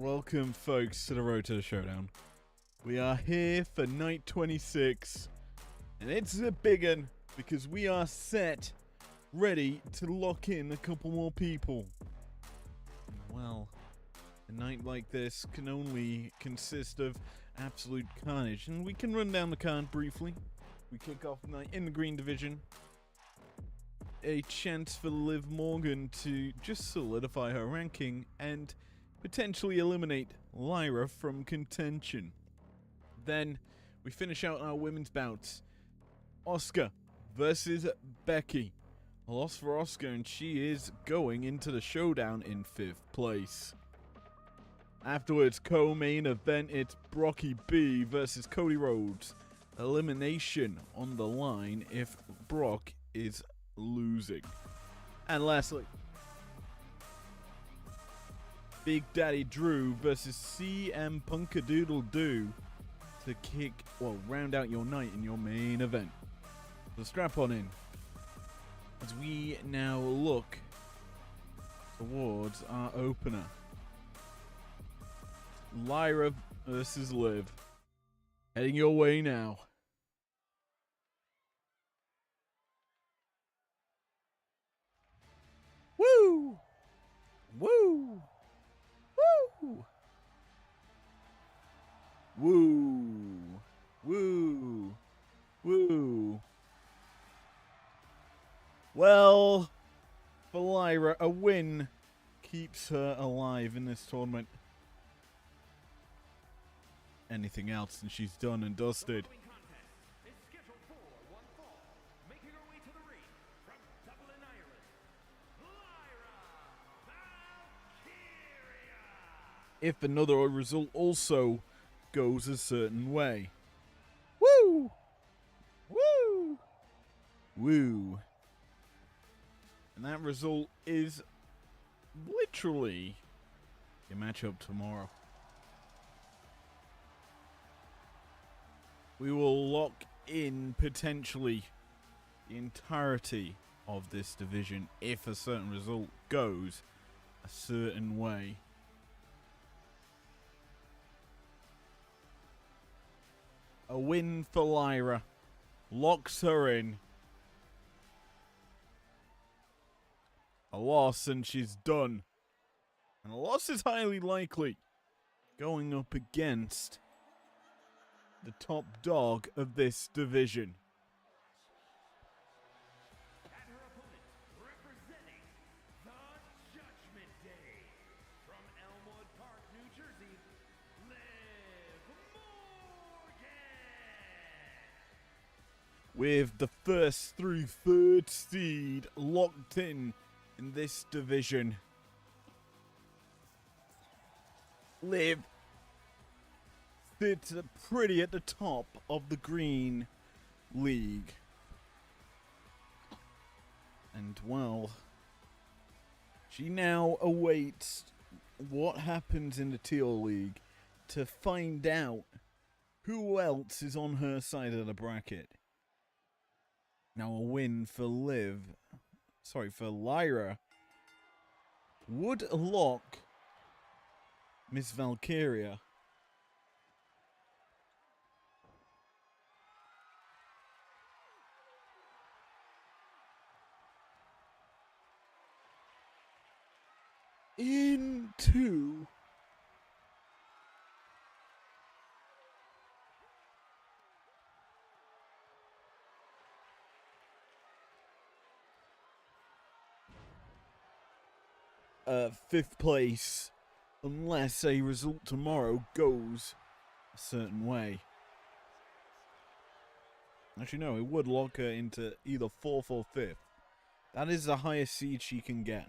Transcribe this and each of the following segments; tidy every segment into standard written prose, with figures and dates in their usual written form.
Welcome, folks, to the road to the showdown. We are here for night 26, and it's a big one because we are set, ready to lock in a couple more people. Well, a night like this can only consist of absolute carnage, and we can run down the card briefly. We kick off the night in the green division. A chance for Liv Morgan to just solidify her ranking and potentially eliminate Lyra from contention. Then we finish out our women's bouts. Asuka versus Becky. A loss for Asuka, and she is going into the showdown in 5th place. Afterwards, co-main event, it's Brocky B versus Cody Rhodes. Elimination on the line if Brock is losing. And lastly, Big Daddy Drew versus CM Punkadoodle-Doo to round out your night in your main event. So strap on in as we now look towards our opener. Lyra versus Liv. Heading your way now. Woo! Woo! Woo! Woo! Woo! Woo! Well, for Lyra, a win keeps her alive in this tournament. Anything else and she's done and dusted. If another result also goes a certain way. Woo! Woo! Woo! And that result is literally your matchup tomorrow. We will lock in potentially the entirety of this division if a certain result goes a certain way. A win for Lyra locks her in. A loss and she's done. And a loss is highly likely, going up against the top dog of this division. And her opponent, representing the Judgment Day, from Elmwood Park, New Jersey, Liv Morgan. With the first through third seed locked in this division. Liv sits pretty at the top of the green league. And well, she now awaits what happens in the teal league to find out who else is on her side of the bracket. Now a win for Lyra would lock Miss Valkyria into fifth place unless a result tomorrow goes a certain way. Actually, no, it would lock her into either 4th or 5th. That is the highest seed she can get.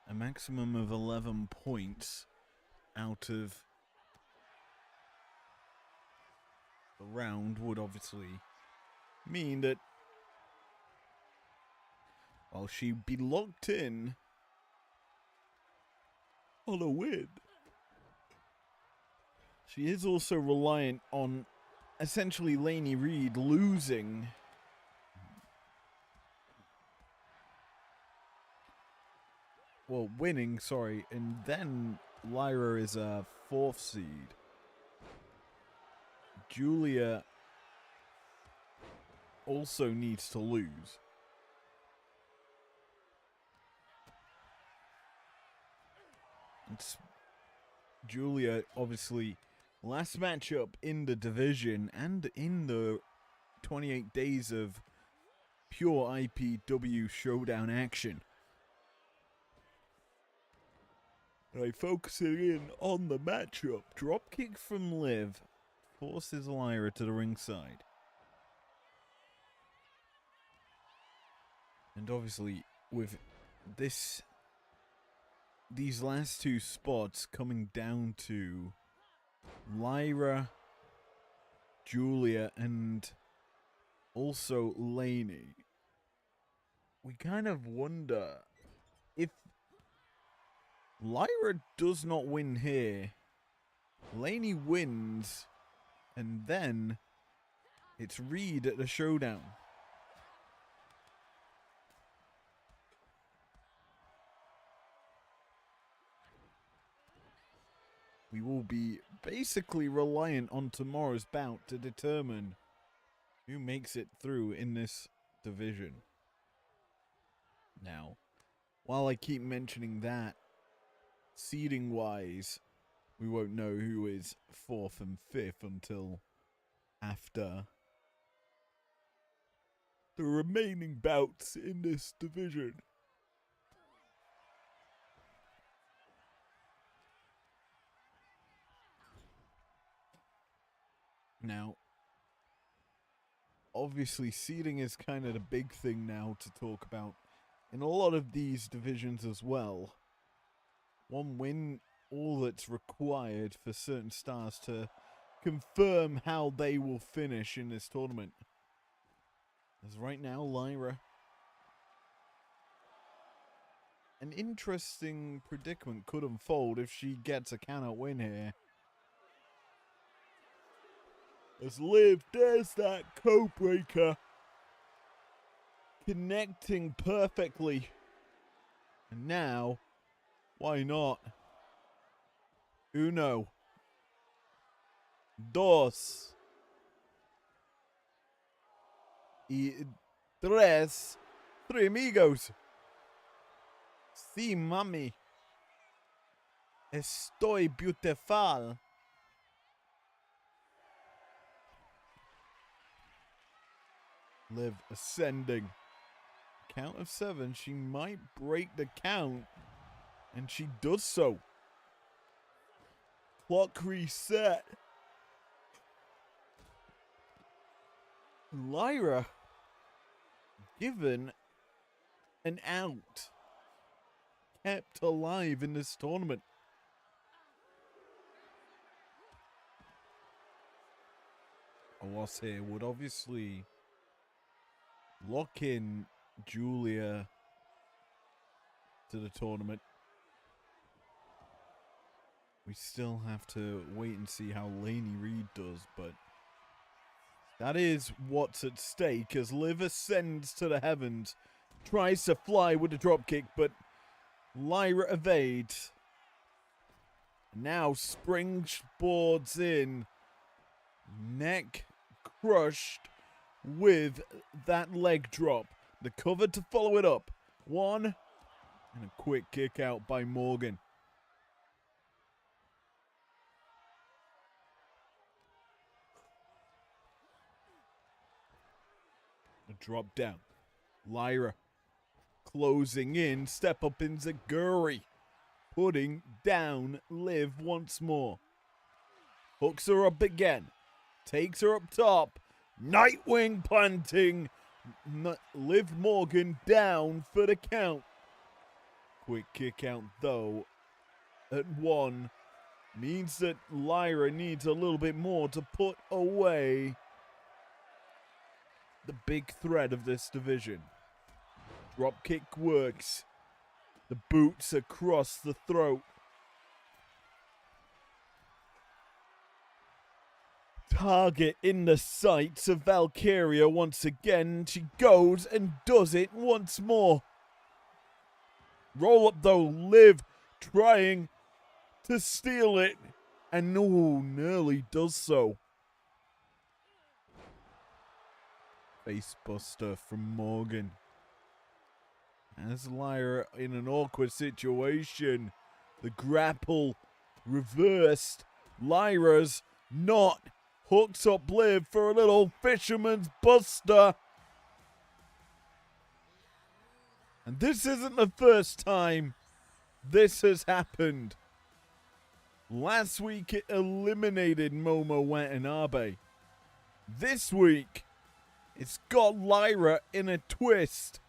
A maximum of 11 points out of the round would obviously mean that, well, she'd be locked in on a win. She is also reliant on essentially Lainey Reed losing. Well, winning, sorry, and then Lyra is a 4th seed. Julia also needs to lose. It's Julia, obviously, last matchup in the division and in the 28 days of pure IPW showdown action. By focusing in on the matchup, dropkick from Liv forces Lyra to the ringside. And obviously, with these last 2 spots coming down to Lyra, Julia, and also Lainey, we kind of wonder if Lyra does not win here, Lainey wins, and then it's Reed at the showdown. We will be basically reliant on tomorrow's bout to determine who makes it through in this division. Now, while I keep mentioning that, seeding-wise, we won't know who is 4th and 5th until after the remaining bouts in this division. Now, obviously, seeding is kind of the big thing now to talk about in a lot of these divisions as well. 1 win, all that's required for certain stars to confirm how they will finish in this tournament. As right now, Lyra, an interesting predicament could unfold if she gets a count-out win here. As Liv, there's that code breaker, connecting perfectly. And now, why not? Uno. Dos. Y tres. Three amigos. Sí, mami. Estoy beautiful. Liv ascending. Count of 7. She might break the count. And she does so. Clock reset. Lyra given an out. Kept alive in this tournament. Awas here would obviously lock in Julia to the tournament. We still have to wait and see how Lainey Reed does, but that is what's at stake as Liv ascends to the heavens, tries to fly with a dropkick, but Lyra evades. Now springboards in, neck crushed with that leg drop. The cover to follow it up. 1, and a quick kick out by Morgan. A drop down. Lyra closing in. Step up in Zaguri. Putting down Liv once more. Hooks her up again. Takes her up top. Nightwing planting. Liv Morgan down for the count. Quick kick out though at 1. Means that Lyra needs a little bit more to put away the big threat of this division. Dropkick works. The boots across the throat. Target in the sights of Valkyria once again. She goes and does it once more. Roll up though, Liv trying to steal it. And no, nearly does so. Facebuster from Morgan. As Lyra in an awkward situation. The grapple reversed. Lyra's not. Hooks up Liv for a little fisherman's buster. And this isn't the first time this has happened. Last week it eliminated Momo Watanabe. This week it's got Lyra in a twist.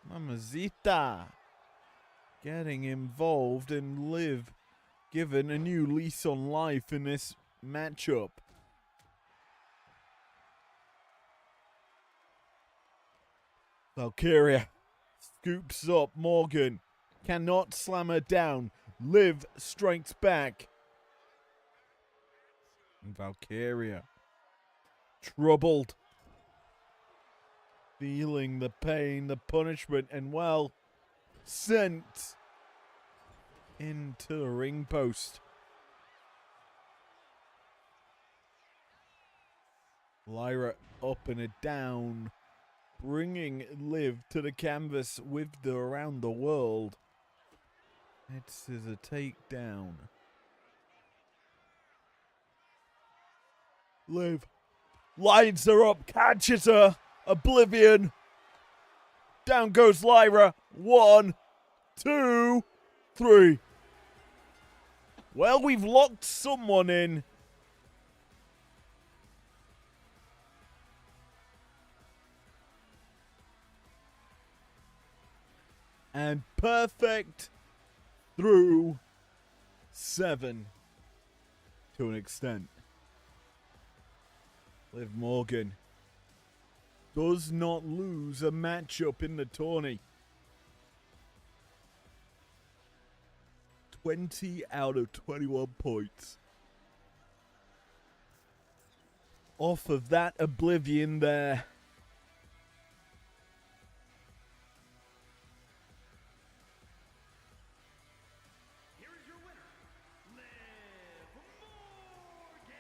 Mamacita getting involved and Liv given a new lease on life in this matchup. Valkyria scoops up Morgan. Cannot slam her down. Liv strikes back. And Valkyria troubled. Feeling the pain, the punishment, and well, sent into the ring post. Lyra up and a down, bringing Liv to the canvas with the around the world. This is a takedown. Liv lines her up, catches her. Oblivion. Down goes Lyra. 1, 2, 3. Well, we've locked someone in. And perfect through 7 to an extent. Liv Morgan does not lose a matchup in the tourney. 20 out of 21 points. Off of that Oblivion there. Here is your winner, Liv Morgan.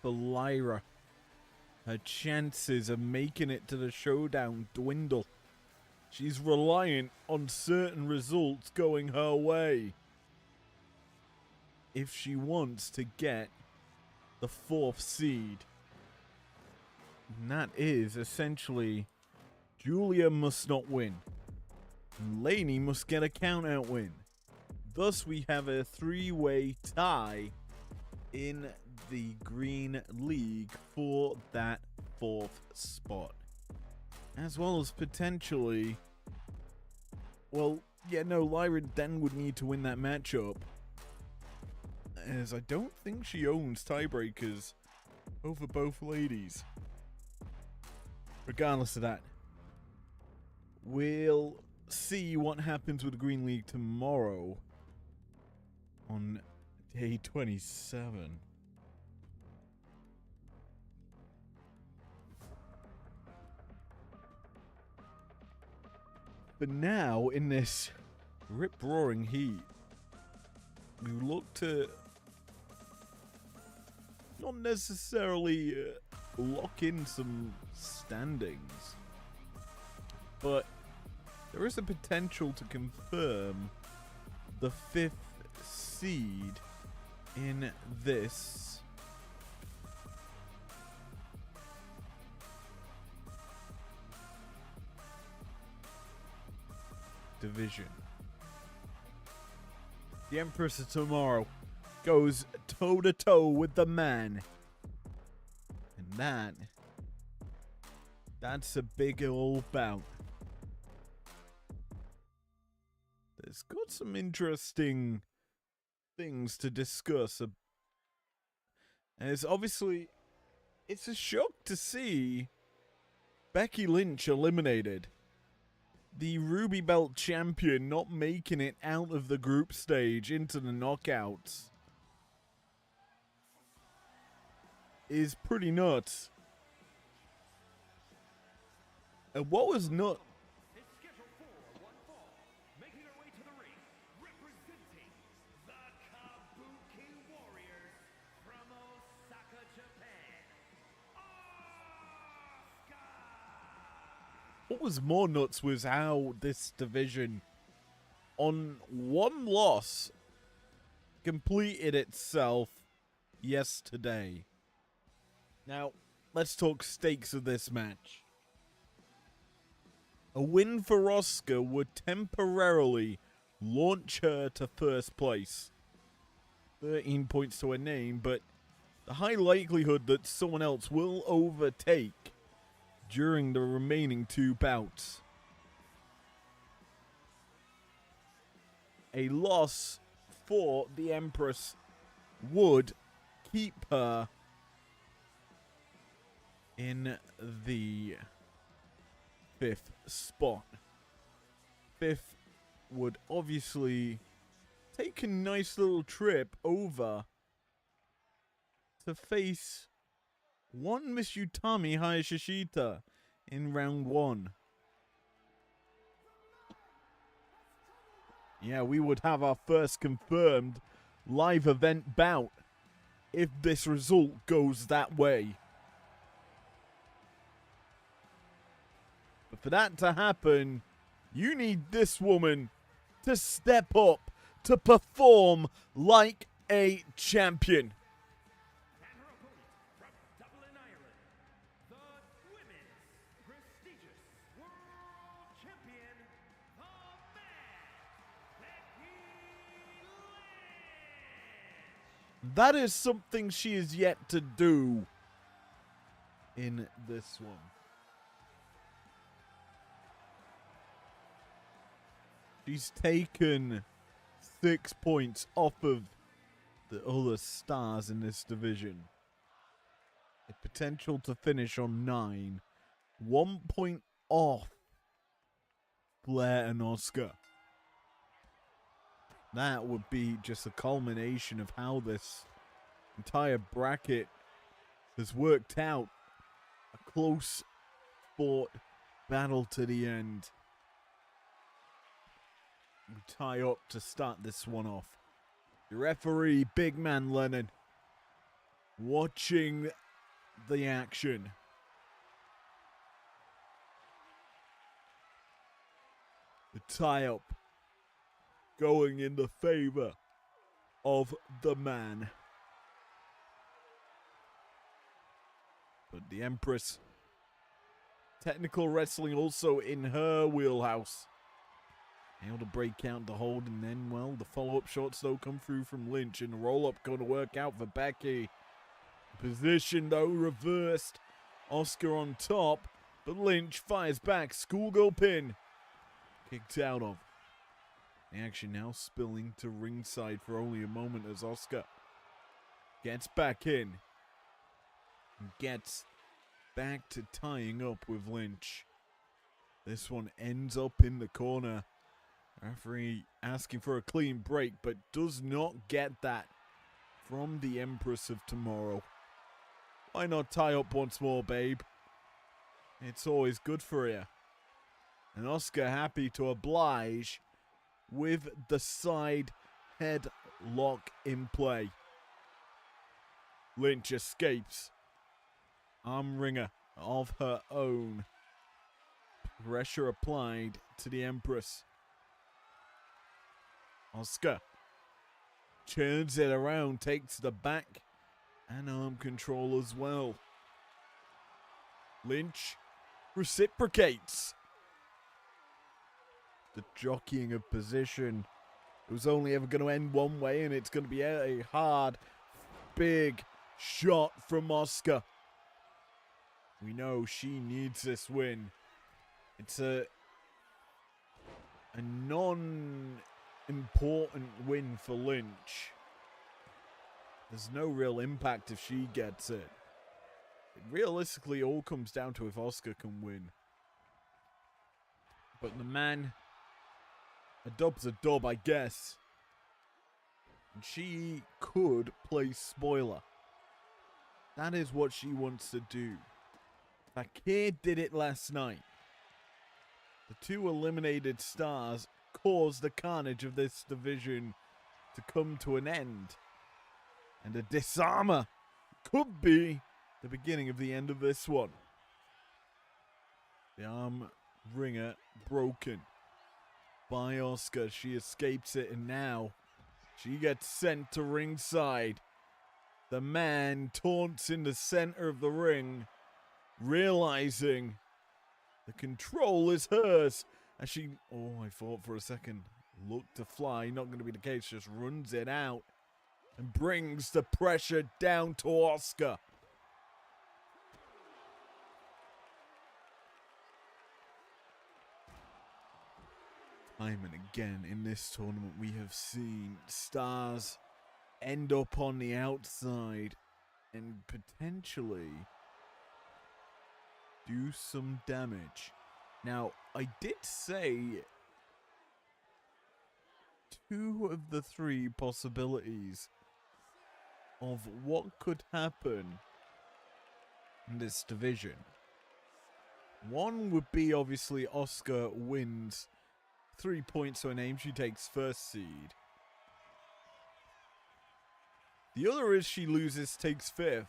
For Lyra, her chances of making it to the showdown dwindle. She's reliant on certain results going her way if she wants to get the 4th seed. And that is essentially Julia must not win. And Lainey must get a count-out win. Thus we have a 3-way tie in the Green League for that 4th spot. As well as potentially, Lyra then would need to win that matchup, as I don't think she owns tiebreakers over both ladies. Regardless of that, we'll see what happens with the Green League tomorrow on day 27. But now, in this rip-roaring heat, we look to not necessarily lock in some standings, but there is a potential to confirm the 5th seed in this division. The Empress of Tomorrow goes toe-to-toe with the man. And that's a big old bout. There's got some interesting things to discuss. And it's a shock to see Becky Lynch eliminated. The Ruby Belt champion not making it out of the group stage into the knockouts is pretty nuts. And what was nuts? Is scheduled for one fall, making her way to the ring was more nuts was how this division, on one loss, completed itself yesterday. Now, let's talk stakes of this match. A win for Asuka would temporarily launch her to first place. 13 points to her name, but the high likelihood that someone else will overtake during the remaining 2 bouts. A loss for the Empress would keep her in the 5th spot. 5th would obviously take a nice little trip over to face one Miss Utami Hayashishita in round 1. Yeah, we would have our first confirmed live event bout if this result goes that way. But for that to happen, you need this woman to step up, to perform like a champion. And her opponent from Dublin, Ireland, the women's prestigious world champion, the Becky Lynch. That is something she is yet to do in this one. She's taken 6 points off of the other stars in this division. A potential to finish on 9. 1 point off Flair and Asuka. That would be just a culmination of how this entire bracket has worked out. A close fought battle to the end. We tie up to start this one off. The referee, Big Man Lennon, watching the action. The tie-up going in the favor of the man. But the Empress, technical wrestling also in her wheelhouse. Able to break out the hold, and then, well, the follow-up shots though come through from Lynch, and the roll-up going to work out for Becky. Position though reversed. Asuka on top, but Lynch fires back. Schoolgirl pin. Kicked out of. The action now spilling to ringside for only a moment as Asuka gets back in. And gets back to tying up with Lynch. This one ends up in the corner. Referee asking for a clean break, but does not get that from the Empress of Tomorrow. Why not tie up once more, babe? It's always good for you. And Asuka happy to oblige with the side headlock in play. Lynch escapes. Arm wringer of her own. Pressure applied to the Empress. Asuka turns it around, takes the back and arm control as well. Lynch reciprocates. The jockeying of position. It was only ever going to end one way, and it's going to be a hard, big shot from Asuka. We know she needs this win. It's a non-important win for Lynch. There's no real impact if she gets it. It realistically all comes down to if Asuka can win. But the man, a dub's a dub, I guess. And she could play spoiler. That is what she wants to do. Fakir did it last night. The 2 eliminated stars caused the carnage of this division to come to an end. And a disarmer could be the beginning of the end of this one. The arm ringer broken by Asuka. She escapes it, and now she gets sent to ringside. The man taunts in the center of the ring, realizing the control is hers. As she, I thought for a second, looked to fly. Not going to be the case. Just runs it out and brings the pressure down to Asuka. Time and again in this tournament, we have seen stars end up on the outside and potentially do some damage. Now, I did say 2 of the 3 possibilities of what could happen in this division. One would be obviously Asuka wins 3 points to her name. She takes first seed. The other is she loses, takes 5th.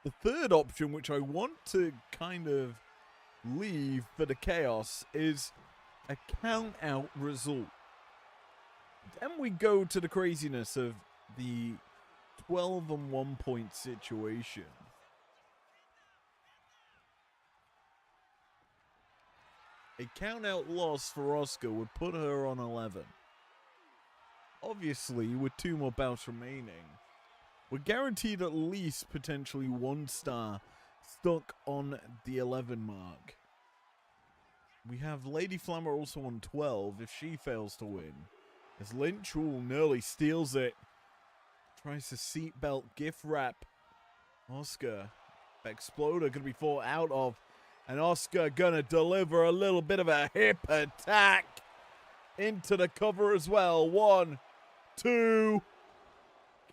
The third option, which I want to kind of leave for the chaos, is a count-out result. Then we go to the craziness of the 12 and 1 point situation. A count-out loss for Asuka would put her on 11. Obviously, with 2 more bouts remaining, we're guaranteed at least potentially 1 star stuck on the 11 mark. We have Lady Flammer also on 12 if she fails to win. As Lynch nearly steals it. Tries to seatbelt gift wrap. Asuka. Exploder gonna be fought out of. And Asuka gonna deliver a little bit of a hip attack into the cover as well. 1, 2.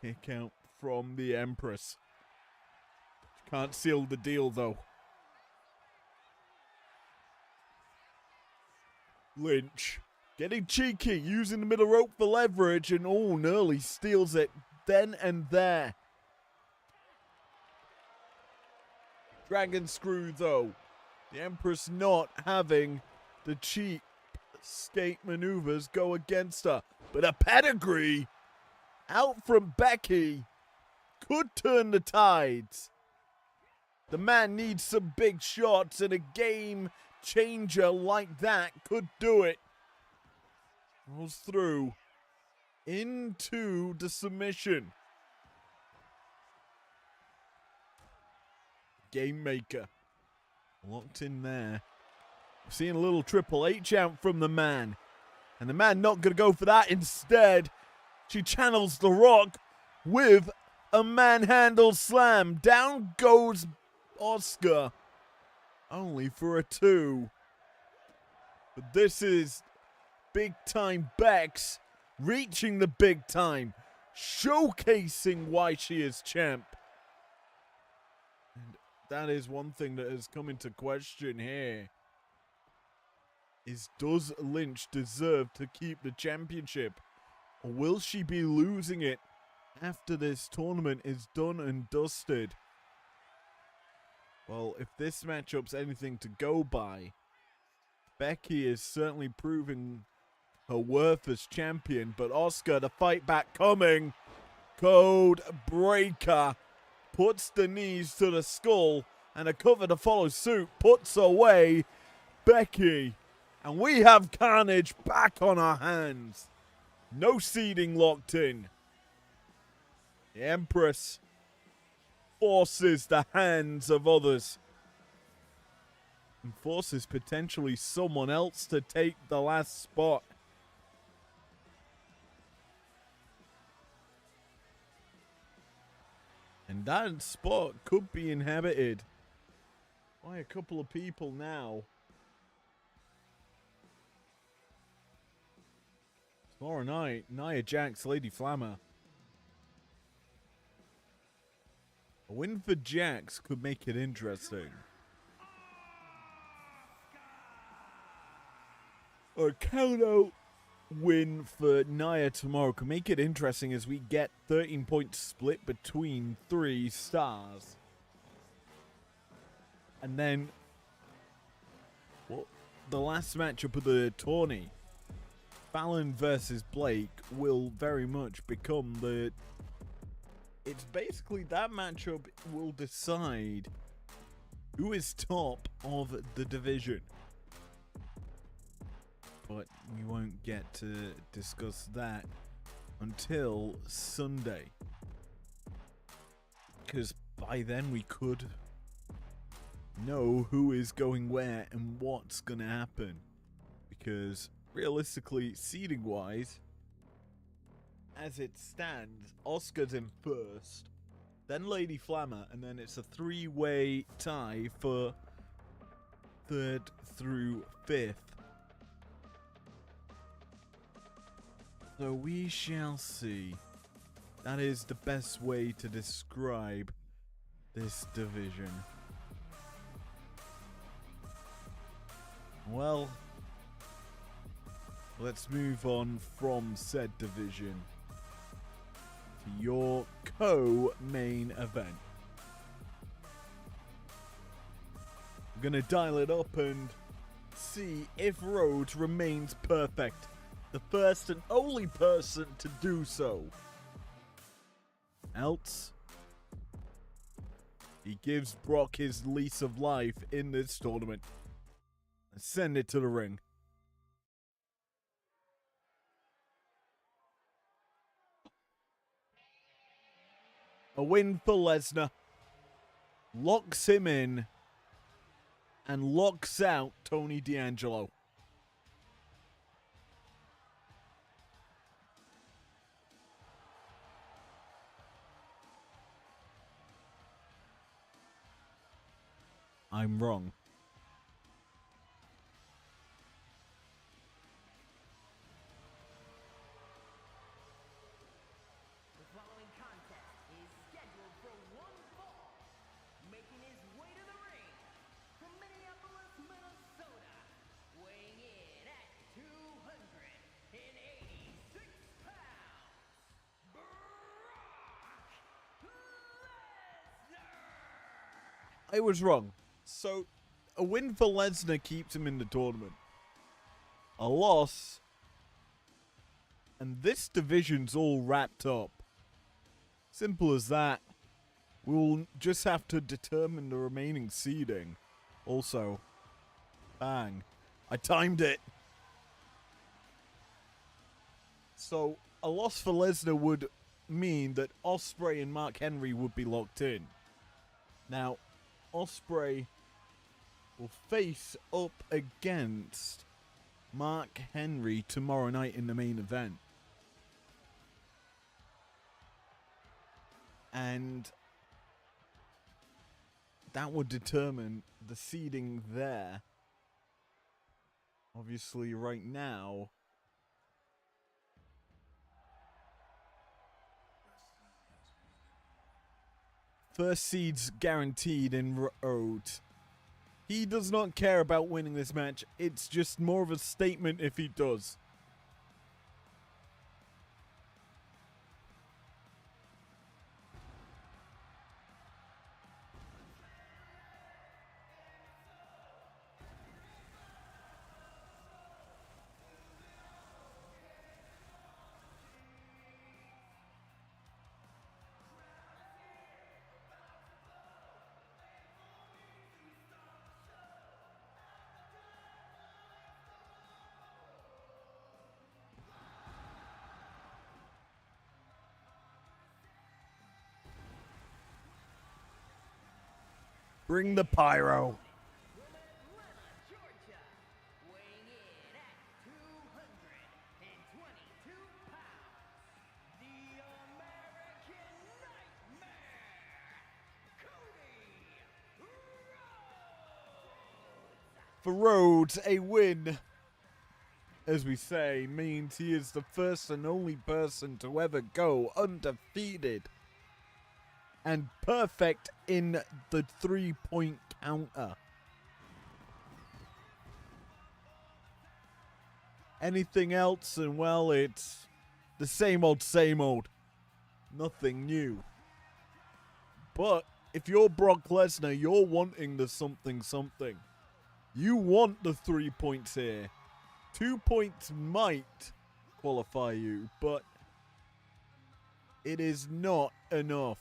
Kick out from the Empress. Can't seal the deal though. Lynch getting cheeky, using the middle rope for leverage, and nearly steals it then and there. Dragon screw though. The Empress not having the cheap skate maneuvers go against her. But a pedigree out from Becky could turn the tides. The man needs some big shots, and a game changer like that could do it. Rolls through into the submission. Game maker locked in there. We're seeing a little Triple H out from the man. And the man not going to go for that. Instead, she channels The Rock with a manhandle slam. Down goes Asuka. Only for a 2. But this is big time Bex reaching the big time. Showcasing why she is champ. And that is one thing that has come into question here. Does Lynch deserve to keep the championship? Or will she be losing it after this tournament is done and dusted? Well, if this matchup's anything to go by, Becky is certainly proving her worth as champion, but Asuka, the fight back coming. Code breaker. Puts the knees to the skull, and a cover to follow suit puts away Becky. And we have carnage back on our hands. No seeding locked in. The Empress forces the hands of others. And forces potentially someone else to take the last spot. And that spot could be inhabited by a couple of people now. Tomorrow night, Nia Jax, Lady Flammer. A win for Jax could make it interesting. A count-out win for Nia tomorrow could make it interesting as we get 13 points split between 3 stars. And then, well, the last matchup of the tourney. Fallon versus Blake will very much become the... It's basically that matchup will decide who is top of the division. But we won't get to discuss that until Sunday. Because by then we could know who is going where and what's going to happen. Because realistically, seeding wise, as it stands, Oscar's in first, then Lady Flammer, and then it's a 3-way tie for 3rd through 5th. So we shall see. That is the best way to describe this division. Well, let's move on from said division to your co-main event. I'm gonna dial it up and see if Rhodes remains perfect. The first and only person to do so. Else, he gives Brock his lease of life in this tournament and send it to the ring. A win for Lesnar locks him in and locks out Tony D'Angelo. I'm wrong. The following contest is scheduled for one fall. Making his way to the ring from Minneapolis, Minnesota, weighing in at 286 pounds, Brock Lesnar! I was wrong. So, a win for Lesnar keeps him in the tournament. A loss, and this division's all wrapped up. Simple as that. We'll just have to determine the remaining seeding. Also, bang. I timed it. So, a loss for Lesnar would mean that Ospreay and Mark Henry would be locked in. Now, Ospreay will face up against Mark Henry tomorrow night in the main event. And that would determine the seeding there. Obviously, right now, first seed's guaranteed in Rhodes. He does not care about winning this match. It's just more of a statement if he does. Bring the pyro. From Atlanta, Georgia, weighing in at 222 pounds, the American Nightmare, Cody Rhodes! For Rhodes, a win, as we say, means he is the first and only person to ever go undefeated and perfect in the 3-point counter. Anything else, and well, it's the same old, same old. Nothing new. But if you're Brock Lesnar, you're wanting the something something. You want the 3 points here. 2 points might qualify you, but it is not enough.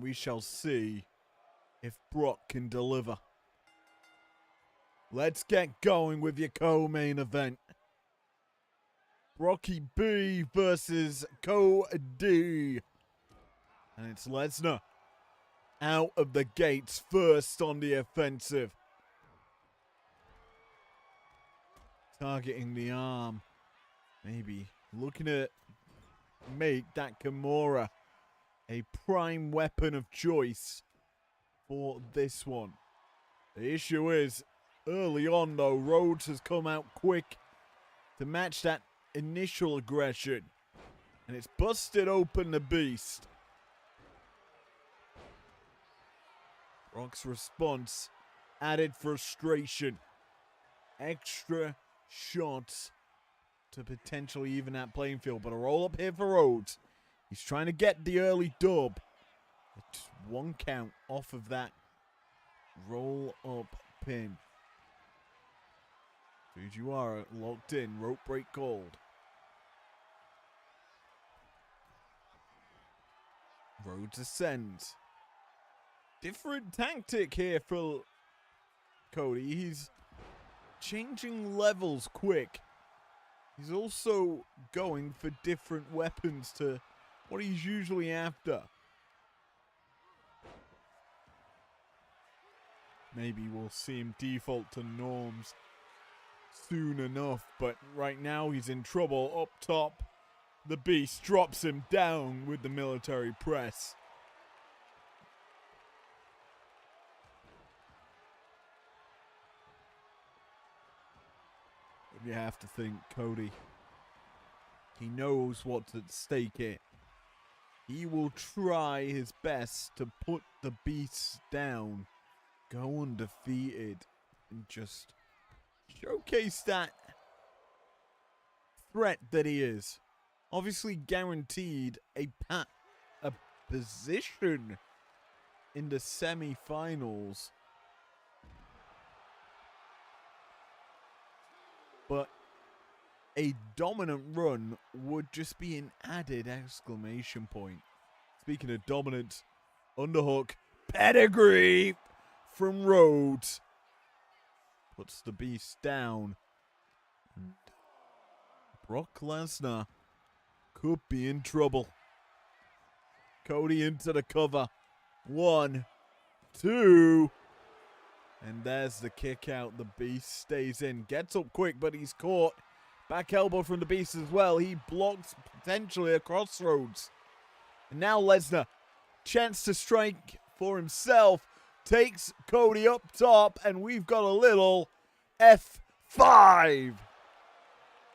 We shall see if Brock can deliver. Let's get going with your co-main event. Rocky B versus Cody. And it's Lesnar out of the gates first on the offensive. Targeting the arm. Maybe looking to make that Kimura a prime weapon of choice for this one. The issue is, early on though, Rhodes has come out quick to match that initial aggression. And it's busted open the beast. Brock's response, added frustration. Extra shots to potentially even that playing field. But a roll up here for Rhodes. He's trying to get the early dub. Just one count off of that roll up pin. Fujiwara locked in. Rope break called. Rhodes ascends. Different tactic here for Cody. He's changing levels quick. He's also going for different weapons to what he's usually after. Maybe we'll see him default to norms soon enough, but right now he's in trouble. Up top, the beast drops him down with the military press. You have to think Cody, he knows what's at stake here. He will try his best to put the beast down, go undefeated, and just showcase that threat that he is. Obviously guaranteed a position in the semi-finals. But a dominant run would just be an added exclamation point. Speaking of dominance, underhook, pedigree from Rhodes. Puts the beast down. And Brock Lesnar could be in trouble. Cody into the cover. 1, 2. And there's the kick out. The beast stays in. Gets up quick, but he's caught. Back elbow from the beast as well. He blocks potentially a crossroads. And now Lesnar, chance to strike for himself. Takes Cody up top. And we've got a little F5.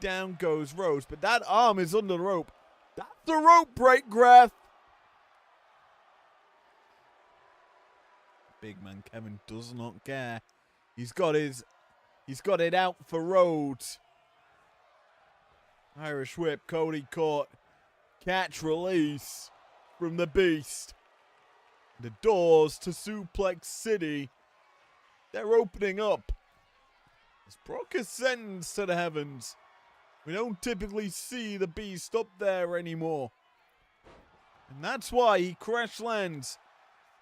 Down goes Rhodes. But that arm is under the rope. That's the rope break, Graf. Big man Kevin does not care. He's got it out for Rhodes. Irish whip, Cody caught. Catch release from the beast. The doors to Suplex City, they're opening up. As Brock ascends to the heavens, we don't typically see the beast up there anymore. And that's why he crash lands.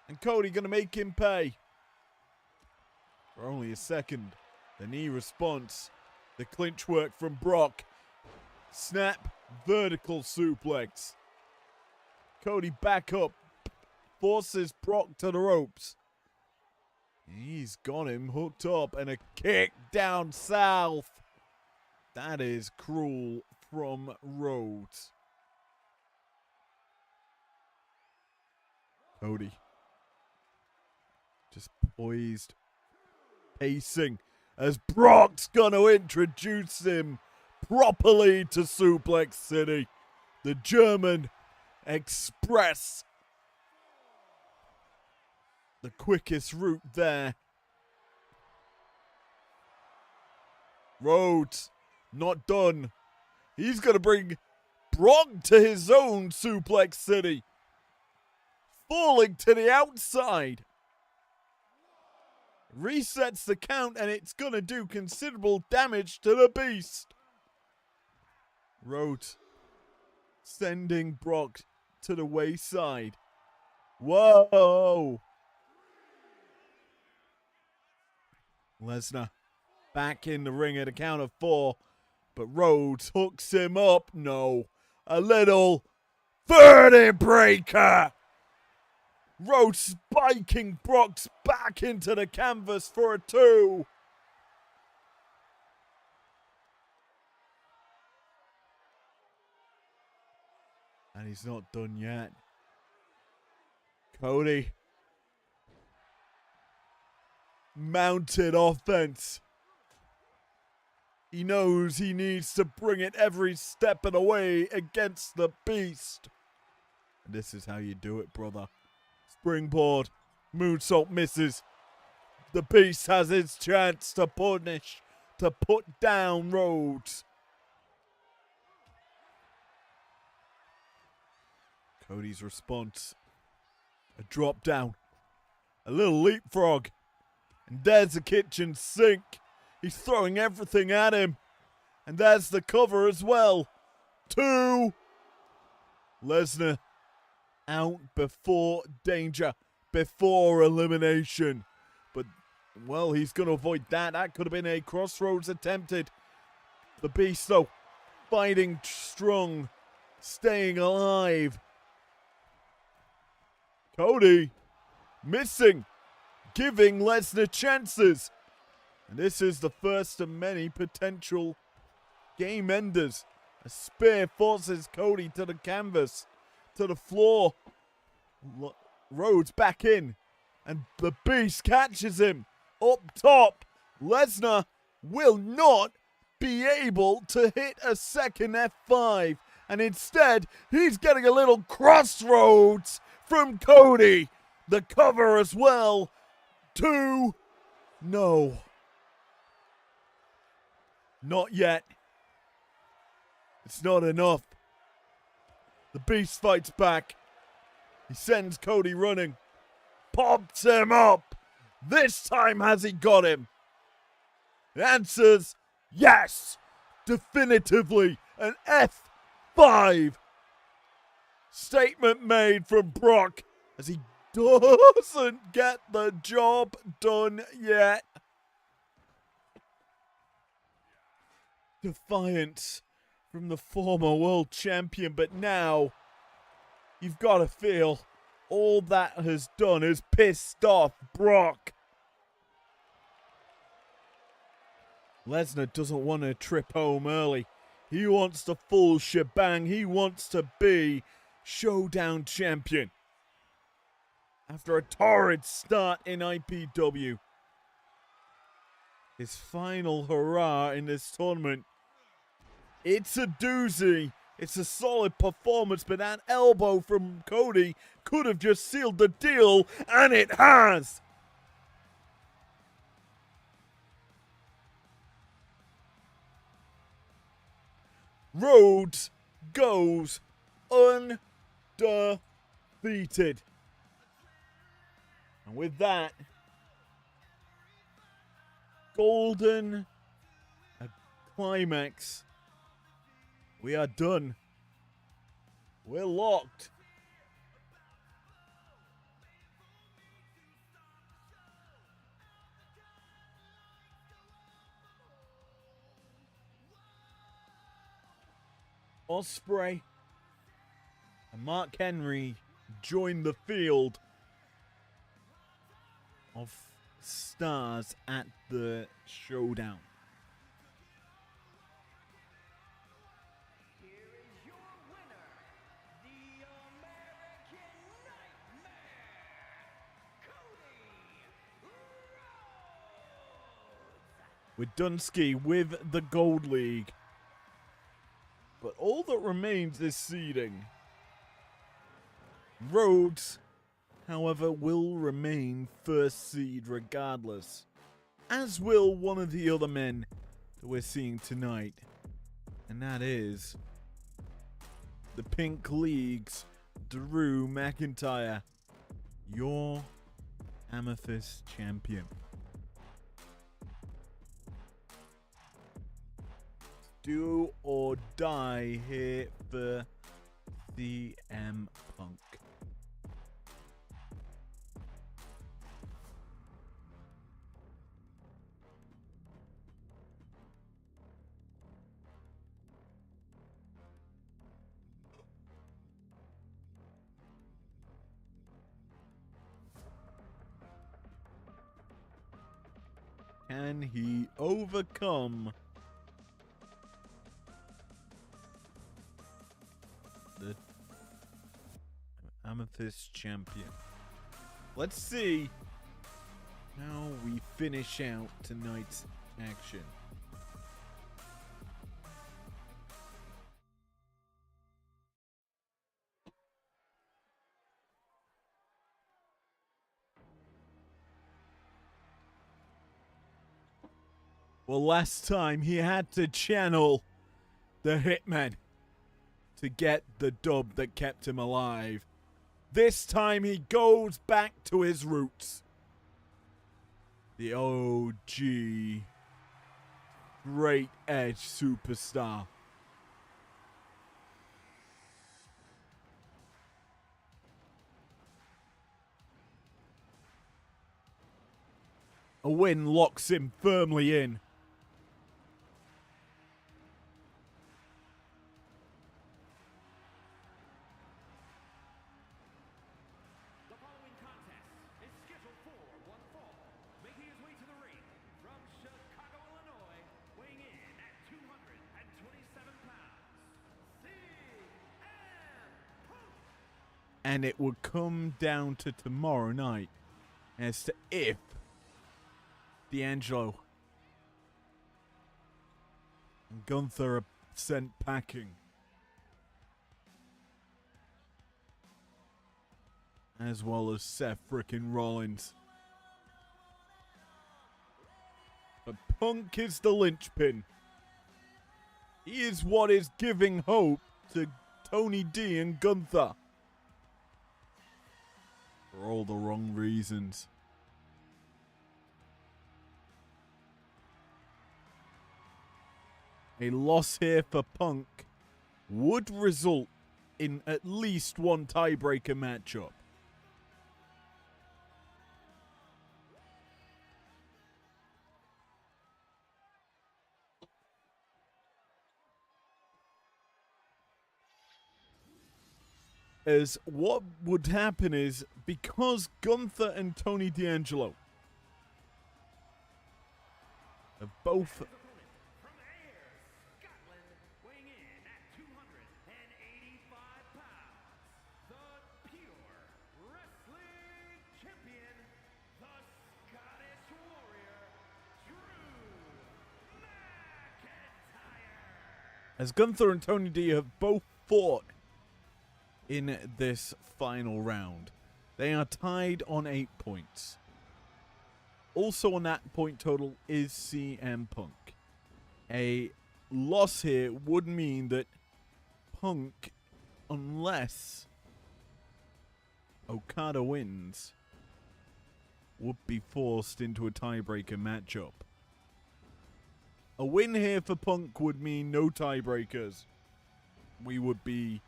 And Cody gonna make him pay. For only a second. The knee response. The clinch work from Brock. Snap. Vertical suplex. Cody back up. Forces Brock to the ropes. He's got him hooked up. And a kick down south. That is cruel from Rhodes. Cody. Just poised, pacing, as Brock's gonna introduce him properly to Suplex City. The German Express. The quickest route there. Rhodes, not done. He's gonna bring Brock to his own Suplex City. falling to the outside. Resets the count, and it's going to do considerable damage to the Beast. Rhodes sending Brock to the wayside. Whoa! Lesnar back in the ring at a count of 4, but Rhodes hooks him up. No, a little vertebrae breaker. Rhodes spiking Brock's back into the canvas for a 2. And he's not done yet. Cody. Mounted offense. He knows he needs to bring it every step of the way against the Beast. And this is how you do it, brother. Springboard. Moonsault misses. The Beast has his chance to punish, to put down Rhodes. Cody's response. A drop down. A little leapfrog. And there's the kitchen sink. He's throwing everything at him. And there's the cover as well. 2. Lesnar out before danger, before elimination. But, well, he's going to avoid that. That could have been a crossroads attempted. The Beast, though, fighting strong, staying alive. Cody missing, giving Lesnar chances. And this is the first of many potential game enders. A spear forces Cody to the canvas, to the floor. Rhodes back in, and the Beast catches him up top. Lesnar will not be able to hit a second F5, and instead he's getting a little crossroads from Cody. The cover as well. 2. No. Not yet. It's not enough. The Beast fights back. He sends Cody running. Pops him up. This time has he got him? The answer's yes. Definitively an F5. Statement made from Brock as he doesn't get the job done yet. Defiance from the former world champion, but now you've got to feel all that has done is pissed off Brock. Lesnar doesn't want to trip home early. He wants the full shebang. He wants to be Showdown champion. After a torrid start in IPW, his final hurrah in this tournament. It's a doozy. It's a solid performance, but that elbow from Cody could have just sealed the deal, and it has. Rhodes goes undefeated. And with that, golden climax. We are done. We're locked. Ospreay and Mark Henry join the field of stars at the Showdown. Here is your winner, the American Nightmare, Cody Rhodes. With Dunsky with the Gold League. But all that remains is seeding. Rhodes, however, will remain first seed regardless. As will one of the other men that we're seeing tonight. And that is the Pink League's Drew McIntyre. your Amethyst champion. Do or die here for CM Punk. Can he overcome the Amethyst champion? Let's see how we finish out tonight's action. Well, last time he had to channel the Hitman to get the dub that kept him alive. This time he goes back to his roots. The OG Great Edge superstar. A win locks him firmly in. And it would come down to tomorrow night as to if D'Angelo and Gunther are sent packing. As well as Seth frickin' Rollins. But Punk is the linchpin. He is what is giving hope to Tony D and Gunther. For all the wrong reasons. A loss here for Punk would result in at least one tiebreaker matchup. As what would happen is, because Gunther and Tony D'Angelo have both as Gunther and Tony D have both fought in this final round. They are tied on 8 points. Also on that point total is CM Punk. A loss here would mean that Punk, unless Okada wins, would be forced into a tiebreaker matchup. A win here for Punk would mean no tiebreakers. We would be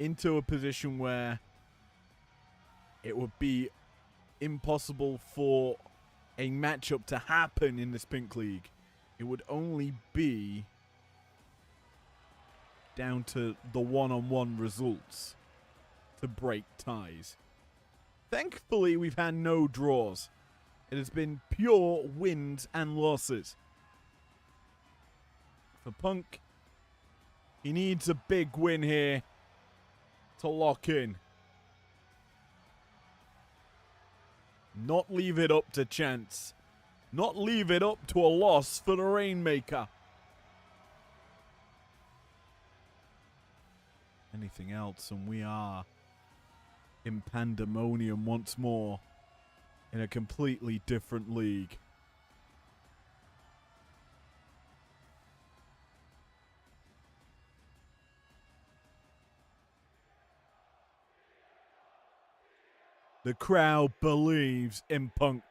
into a position where it would be impossible for a matchup to happen in this Pink League. It would only be down to the one-on-one results to break ties. Thankfully, we've had no draws. It has been pure wins and losses. For Punk, he needs a big win here to lock in. Not leave it up to chance. Not leave it up to a loss for the Rainmaker. Anything else and we are in pandemonium once more in a completely different league. The crowd believes in Punk.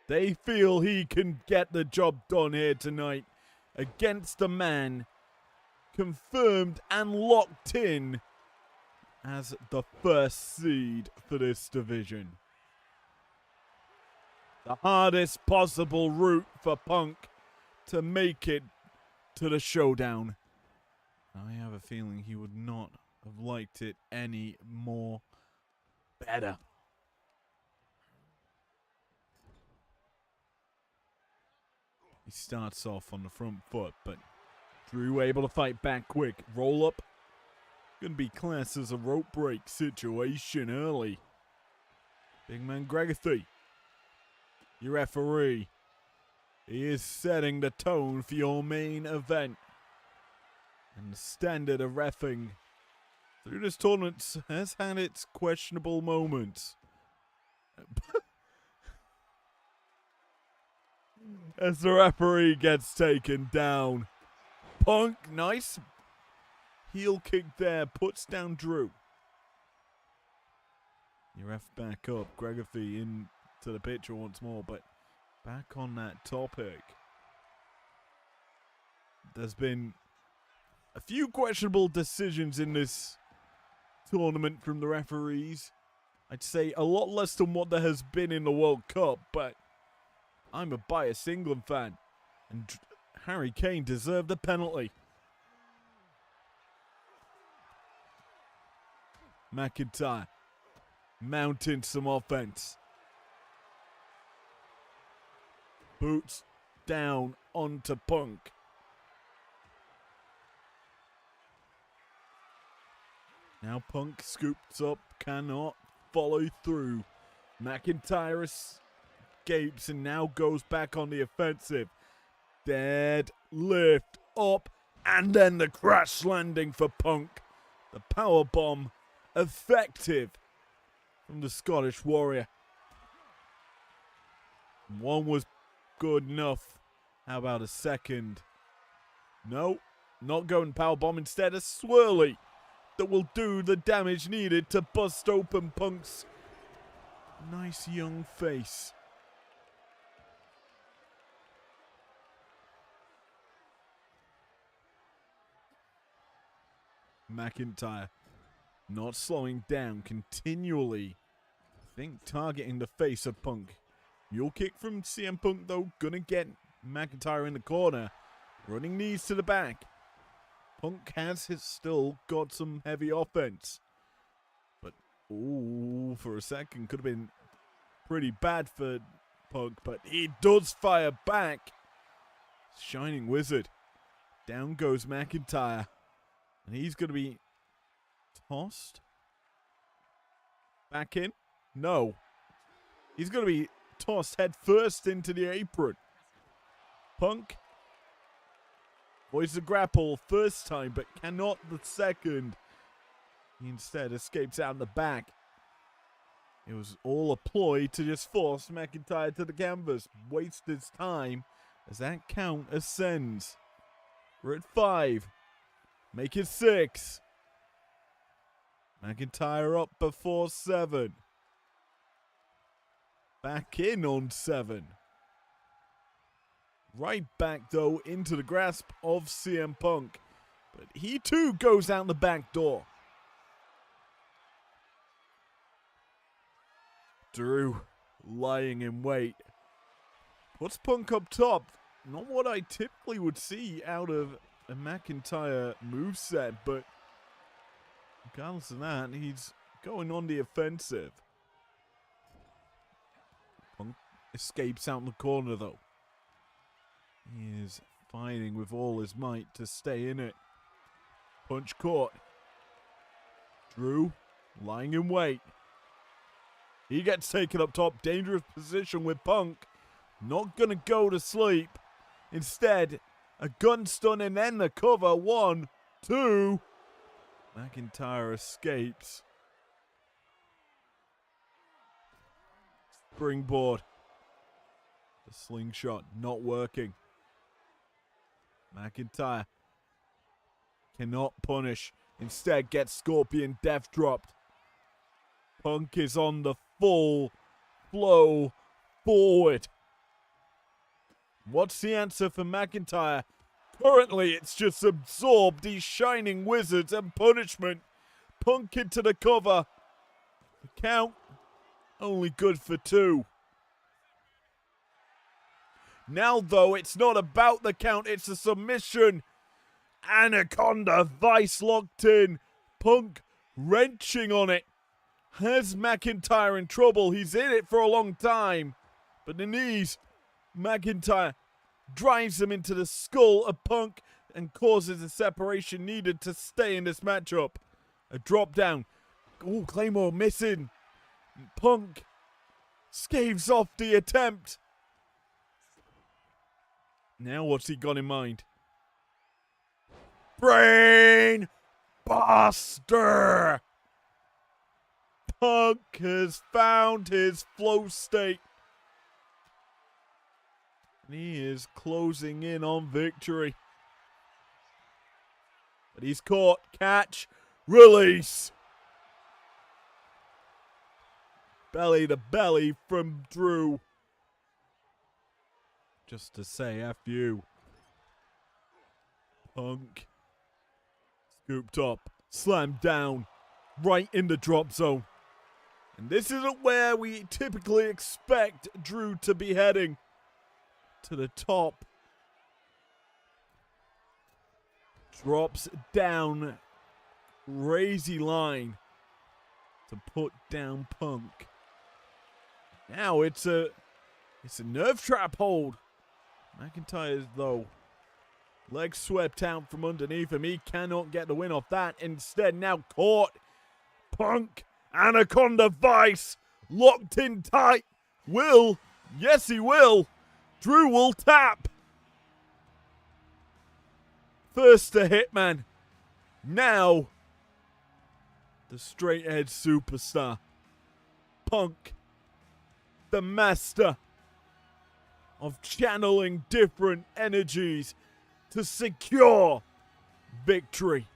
They feel he can get the job done here tonight against a man confirmed and locked in as the first seed for this division. The hardest possible route for Punk to make it to the showdown. I have a feeling he would not have liked it any more better. He starts off on the front foot, but Drew able to fight back quick. Roll up. Gonna be classed as a rope break situation early. Big man Gregory, your referee. He is setting the tone for your main event. And the standard of reffing through this tournament has had its questionable moments. As the referee gets taken down. Punk, nice heel kick there, puts down Drew. Your ref back up. Gregory into the picture once more, but back on that topic. There's been a few questionable decisions in this tournament from the referees. I'd say a lot less than what there has been in the World Cup, but I'm a biased England fan, and Harry Kane deserved the penalty. McIntyre mounting some offense. Boots down onto Punk. Now Punk scoops up, cannot follow through. McIntyre escapes and now goes back on the offensive. Dead lift up, and then the crash landing for Punk. The power bomb effective from the Scottish Warrior. One was good enough. How about a second? No, not going power bomb. Instead, a swirly that will do the damage needed to bust open Punk's nice young face. McIntyre not slowing down, continually, I think, targeting the face of Punk. Mule kick from CM Punk, though, gonna get McIntyre in the corner. Running knees to the back. Punk has still got some heavy offense. But, ooh, for a second, could have been pretty bad for Punk, but he does fire back. Shining Wizard. Down goes McIntyre. And he's going to be tossed. Back in? No. He's going to be tossed head first into the apron. Punk avoids the grapple first time, but cannot the second. He instead escapes out in the back. It was all a ploy to just force McIntyre to the canvas. Waste his time as that count ascends. We're at 5. Make it 6. McIntyre up before 7. Back in on 7. Right back, though, into the grasp of CM Punk. But he, too, goes out the back door. Drew lying in wait. Puts Punk up top. Not what I typically would see out of a McIntyre moveset, but regardless of that, he's going on the offensive. Punk escapes out in the corner, though. He is fighting with all his might to stay in it. Punch caught. Drew lying in wait. He gets taken up top. Dangerous position with Punk. Not going to go to sleep. Instead, a gun stun and then the cover. 1, 2. McIntyre escapes. Springboard. The slingshot not working. McIntyre cannot punish. Instead, gets Scorpion death dropped. Punk is on the full flow forward. What's the answer for McIntyre? Currently, it's just absorbed these shining wizards and punishment. Punk into the cover. The count, only good for 2. Now, though, it's not about the count, it's a submission. Anaconda Vice locked in. Punk wrenching on it. Has McIntyre in trouble. He's in it for a long time. But the knees, McIntyre drives him into the skull of Punk and causes the separation needed to stay in this matchup. A drop down. Oh, Claymore missing. Punk scaves off the attempt. Now what's he got in mind? Brain Buster! Punk has found his flow state. And he is closing in on victory. But he's caught. Catch. Release. Belly to belly from Drew. Just to say F you. Punk. Scooped up. Slammed down. Right in the drop zone. And this isn't where we typically expect Drew to be heading. To the top. Drops down. Crazy line. To put down Punk. Now it's a nerve trap hold. McIntyre, though, legs swept out from underneath him. He cannot get the win off that. Instead, now caught. Punk, Anaconda Vice, locked in tight. Will, yes he will. Drew will tap. First to Hitman. Now, the straight edge superstar. Punk, the master of channeling different energies to secure victory.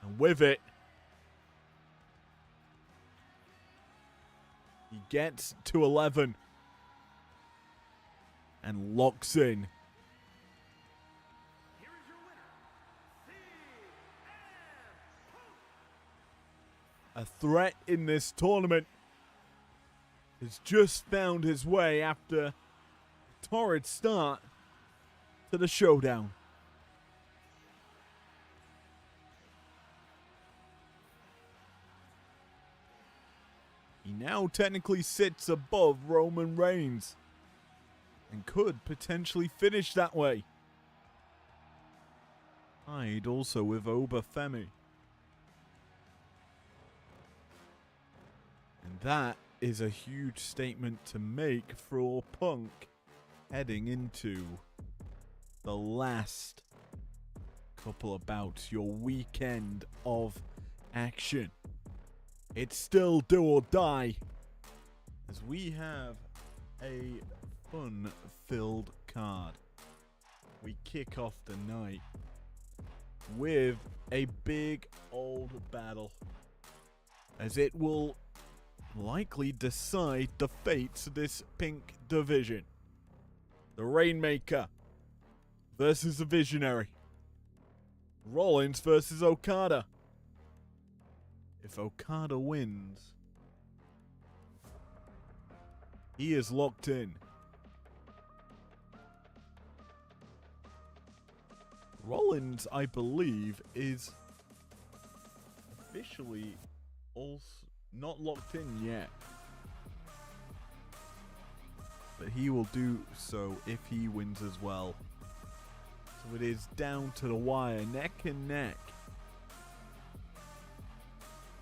And with it, he gets to 11 and locks in. Here is your winner, CM Punk. A threat in this tournament has just found his way after a torrid start to the showdown. He now technically sits above Roman Reigns and could potentially finish that way. Tied also with Obafemi. And that is a huge statement to make for Punk heading into the last couple of bouts, your weekend of action. It's still do or die, as we have a fun-filled card. We kick off the night with a big old battle, as it will likely decide the fates of this pink division. The Rainmaker versus the Visionary. Rollins versus Okada. If Okada wins, he is locked in. Rollins, I believe, is officially also not locked in yet. But he will do so if he wins as well. So it is down to the wire, neck and neck.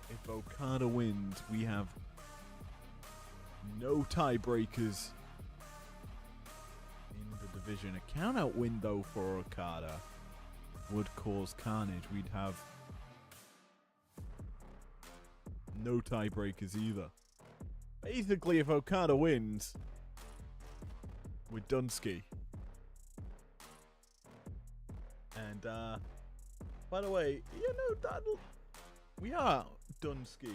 If Okada wins, we have no tiebreakers in the division. A count-out win, though, for Okada would cause carnage. We'd have no tiebreakers either. Basically, if Okada wins, we're Dunsky. And, by the way, you know, We are done ski.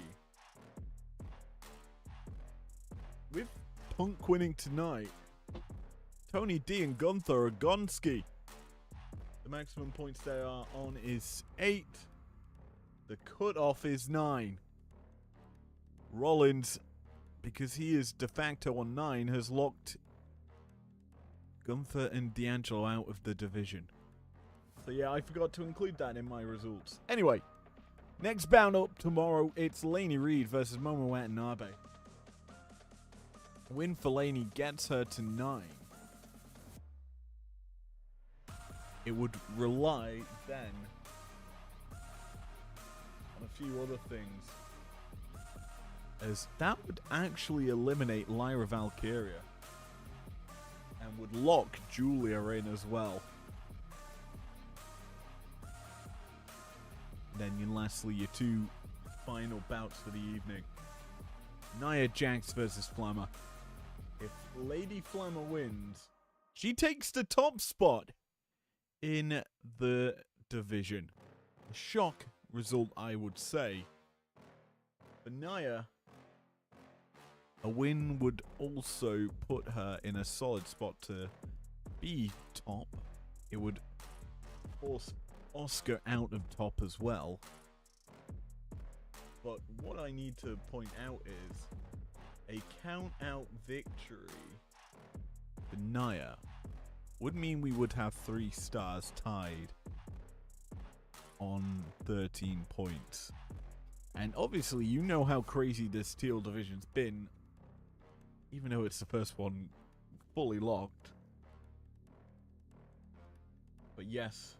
With Punk winning tonight, Tony D and Gunther are gone ski. The maximum points they are on is 8. The cutoff is 9. Rollins, because he is de facto on 9, has locked Gunther and D'Angelo out of the division. So yeah, I forgot to include that in my results. Anyway, next bout up tomorrow, it's Lainey Reed versus Momo Watanabe. Win for Lainey gets her to 9. It would rely then on a few other things, as that would actually eliminate Lyra Valkyria and would lock Julia in as well. Then lastly, your two final bouts for the evening. Nia Jax versus Flammer. If Lady Flammer wins, she takes the top spot in the division. A shock result, I would say. For Nia, a win would also put her in a solid spot to be top. It would force Oscar out of top as well. But what I need to point out is a count-out victory for Nia would mean we would have 3 stars tied on 13 points. And obviously, you know how crazy this teal division's been, even though it's the first one fully locked. But yes,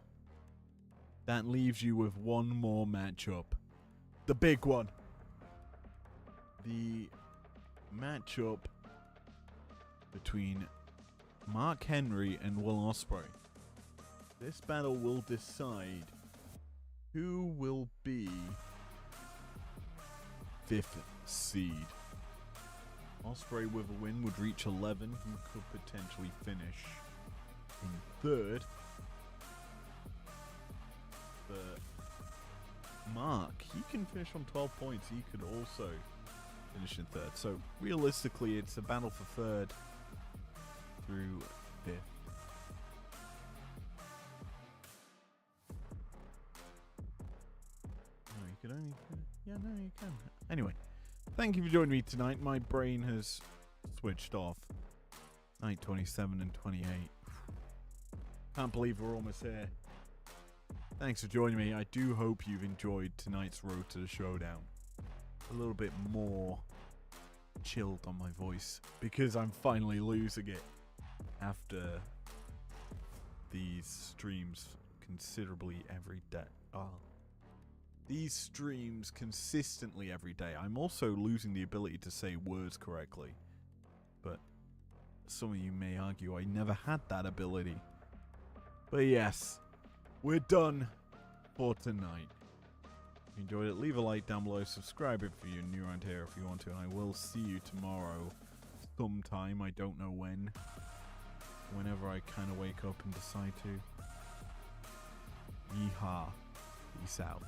that leaves you with one more matchup. The big one. The matchup between Mark Henry and Will Ospreay. This battle will decide who will be 5th seed. Ospreay with a win would reach 11, who could potentially finish in 3rd. But Mark, he can finish on 12 points. He could also finish in 3rd. So realistically, it's a battle for 3rd through 5th. No, you could only... Yeah, no, you can. Anyway, thank you for joining me tonight. My brain has switched off. Night 27 and 28. Can't believe we're almost here. Thanks for joining me. I do hope you've enjoyed tonight's Road to the Showdown. A little bit more chilled on my voice, because I'm finally losing it after these streams considerably every day. These streams consistently every day. I'm also losing the ability to say words correctly. But some of you may argue I never had that ability. But yes, we're done for tonight. If you enjoyed it, leave a like down below. Subscribe if you're new around here if you want to. And I will see you tomorrow sometime. I don't know when. Whenever I kind of wake up and decide to. Yeehaw. Peace out.